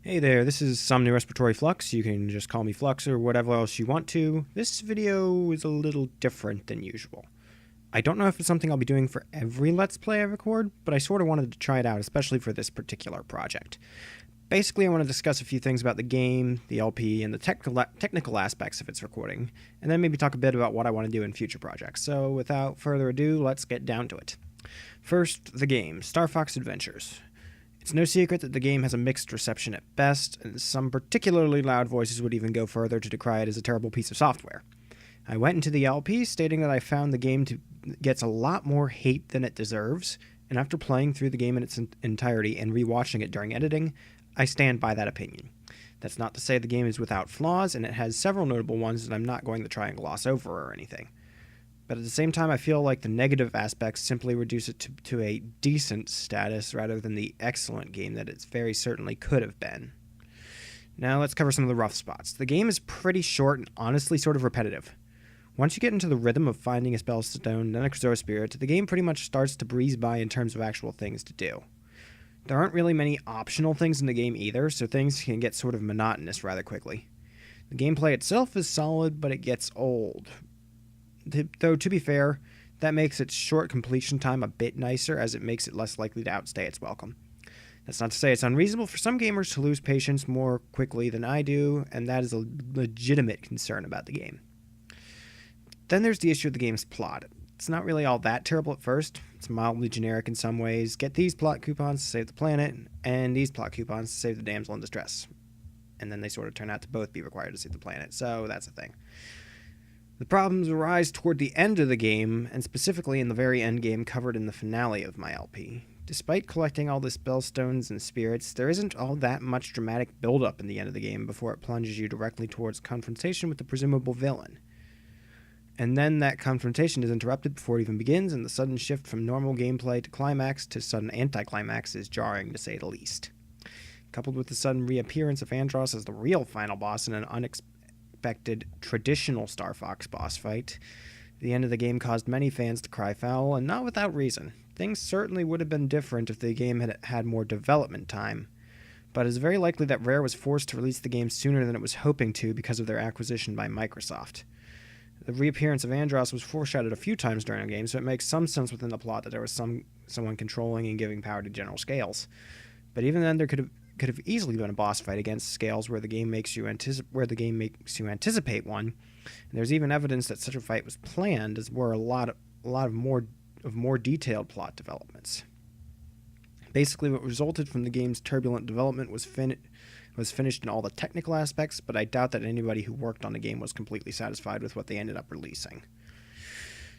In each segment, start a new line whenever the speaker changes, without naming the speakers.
Hey there, this is Somni Respiratory Flux. You can just call me Flux or whatever else you want to. This video is a little different than usual. I don't know if it's something I'll be doing for every Let's Play I record, but I sort of wanted to try it out, especially for this particular project. Basically, I want to discuss a few things about the game, the LP, and the technical aspects of its recording, and then maybe talk a bit about what I want to do in future projects. So without further ado, let's get down to it. First, the game, Star Fox Adventures. It's no secret that the game has a mixed reception at best, and some particularly loud voices would even go further to decry it as a terrible piece of software. I went into the LP stating that I found the game gets a lot more hate than it deserves, and after playing through the game in its entirety and rewatching it during editing, I stand by that opinion. That's not to say the game is without flaws, and it has several notable ones that I'm not going to try and gloss over or anything. But at the same time, I feel like the negative aspects simply reduce it to a decent status rather than the excellent game that it very certainly could have been. Now let's cover some of the rough spots. The game is pretty short and honestly sort of repetitive. Once you get into the rhythm of finding a spellstone, then a Xur spirit, the game pretty much starts to breeze by in terms of actual things to do. There aren't really many optional things in the game either, so things can get sort of monotonous rather quickly. The gameplay itself is solid, but it gets old. Though, to be fair, that makes its short completion time a bit nicer, as it makes it less likely to outstay its welcome. That's not to say it's unreasonable for some gamers to lose patience more quickly than I do, and that is a legitimate concern about the game. Then there's the issue of the game's plot. It's not really all that terrible at first. It's mildly generic in some ways. Get these plot coupons to save the planet, and these plot coupons to save the damsel in distress. And then they sort of turn out to both be required to save the planet, so that's a thing. The problems arise toward the end of the game, and specifically in the very end game covered in the finale of my LP. Despite collecting all the spellstones and spirits, there isn't all that much dramatic build-up in the end of the game before it plunges you directly towards confrontation with the presumable villain. And then that confrontation is interrupted before it even begins, and the sudden shift from normal gameplay to climax to sudden anticlimax is jarring, to say the least. Coupled with the sudden reappearance of Andross as the real final boss in an unexpected traditional Star Fox boss fight, the end of the game caused many fans to cry foul, and not without reason. Things certainly would have been different if the game had had more development time, but it's very likely that Rare was forced to release the game sooner than it was hoping to because of their acquisition by Microsoft. The reappearance of Andross was foreshadowed a few times during the game, so it makes some sense within the plot that there was someone controlling and giving power to General Scales. But even then, there could have easily been a boss fight against Scales where the game makes you anticipate one. And there's even evidence that such a fight was planned, as were a lot of more detailed plot developments. Basically, what resulted from the game's turbulent development was finished in all the technical aspects, but I doubt that anybody who worked on the game was completely satisfied with what they ended up releasing.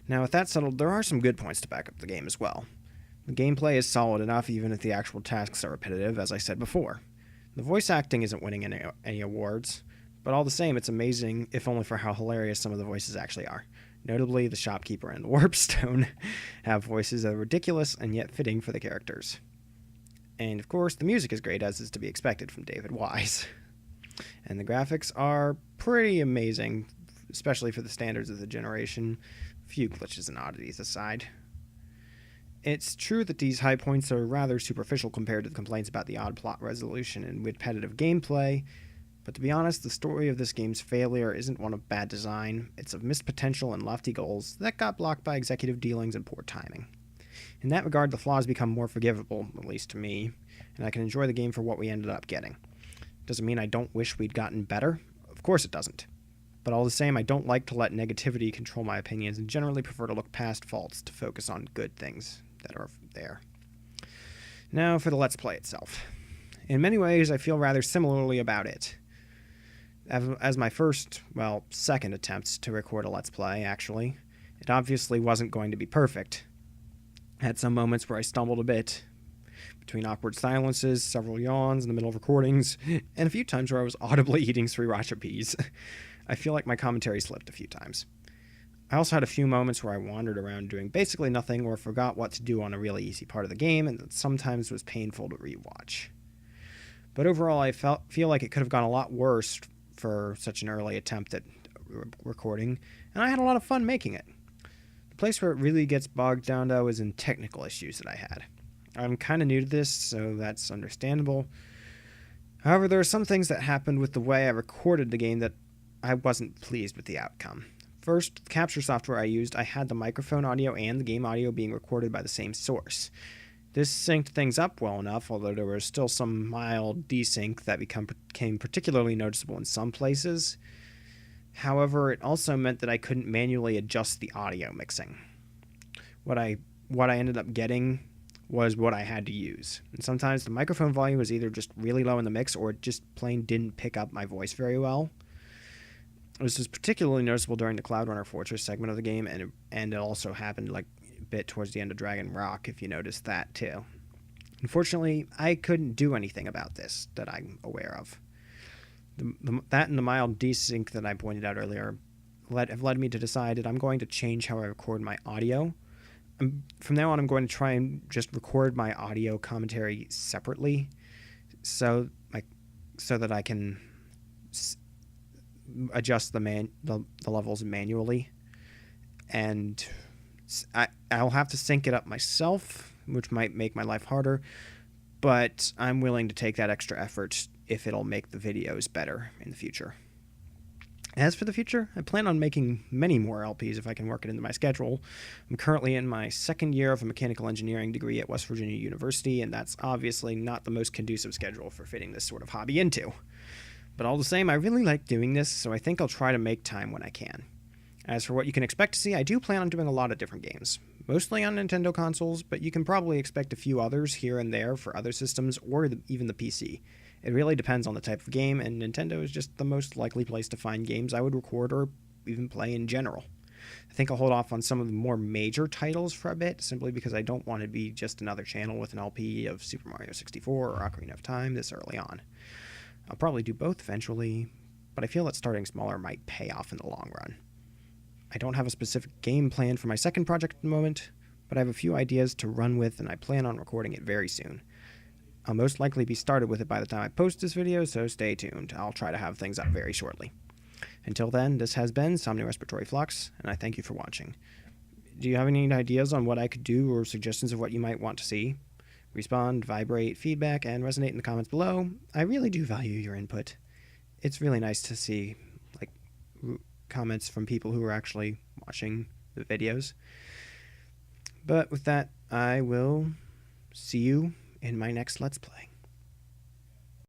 Now, with that settled, there are some good points to back up the game as well. The gameplay is solid enough even if the actual tasks are repetitive, as I said before. The voice acting isn't winning any awards, but all the same, it's amazing, if only for how hilarious some of the voices actually are. Notably, the shopkeeper and the warpstone have voices that are ridiculous and yet fitting for the characters. And of course, the music is great, as is to be expected from David Wise. And the graphics are pretty amazing, especially for the standards of the generation, a few glitches and oddities aside. It's true that these high points are rather superficial compared to the complaints about the odd plot resolution and repetitive gameplay, but to be honest, the story of this game's failure isn't one of bad design, it's of missed potential and lofty goals that got blocked by executive dealings and poor timing. In that regard, the flaws become more forgivable, at least to me, and I can enjoy the game for what we ended up getting. Doesn't mean I don't wish we'd gotten better, of course it doesn't. But all the same, I don't like to let negativity control my opinions and generally prefer to look past faults to focus on good things that are there. Now for the Let's Play itself. In many ways, I feel rather similarly about it. As my second attempt to record a Let's Play, actually, it obviously wasn't going to be perfect. I had some moments where I stumbled a bit, between awkward silences, several yawns in the middle of recordings, and a few times where I was audibly eating sriracha peas. I feel like my commentary slipped a few times. I also had a few moments where I wandered around doing basically nothing or forgot what to do on a really easy part of the game, and that sometimes was painful to rewatch. But overall, I feel like it could have gone a lot worse for such an early attempt at recording, and I had a lot of fun making it. The place where it really gets bogged down, though, is in technical issues that I had. I'm kind of new to this, so that's understandable. However, there are some things that happened with the way I recorded the game that I wasn't pleased with the outcome. First, the capture software I used, I had the microphone audio and the game audio being recorded by the same source. This synced things up well enough, although there was still some mild desync that became particularly noticeable in some places. However, it also meant that I couldn't manually adjust the audio mixing. What I ended up getting was what I had to use. And sometimes the microphone volume was either just really low in the mix or it just plain didn't pick up my voice very well. This was particularly noticeable during the Cloud Runner Fortress segment of the game, and it also happened like a bit towards the end of Dragon Rock, if you noticed that too. Unfortunately, I couldn't do anything about this that I'm aware of. That and the mild desync that I pointed out earlier have led me to decide that I'm going to change how I record my audio. From now on, I'm going to try and just record my audio commentary separately, so that I can adjust the levels manually, and I'll have to sync it up myself, which might make my life harder, but I'm willing to take that extra effort if it'll make the videos better in the future. As for the future, I plan on making many more LPs if I can work it into my schedule. I'm currently in my second year of a mechanical engineering degree at West Virginia University, and that's obviously not the most conducive schedule for fitting this sort of hobby into. But all the same, I really like doing this, so I think I'll try to make time when I can. As for what you can expect to see, I do plan on doing a lot of different games, mostly on Nintendo consoles, but you can probably expect a few others here and there for other systems or even the PC. It really depends on the type of game, and Nintendo is just the most likely place to find games I would record or even play in general. I think I'll hold off on some of the more major titles for a bit, simply because I don't want to be just another channel with an LP of Super Mario 64 or Ocarina of Time this early on. I'll probably do both eventually, but I feel that starting smaller might pay off in the long run. I don't have a specific game plan for my second project at the moment, but I have a few ideas to run with, and I plan on recording it very soon. I'll most likely be started with it by the time I post this video, so stay tuned. I'll try to have things up very shortly. Until then, this has been Somni Respiratory Flux, and I thank you for watching. Do you have any ideas on what I could do or suggestions of what you might want to see? Respond, vibrate, feedback, and resonate in the comments below. I really do value your input. It's really nice to see comments from people who are actually watching the videos. But with that, I will see you in my next Let's Play.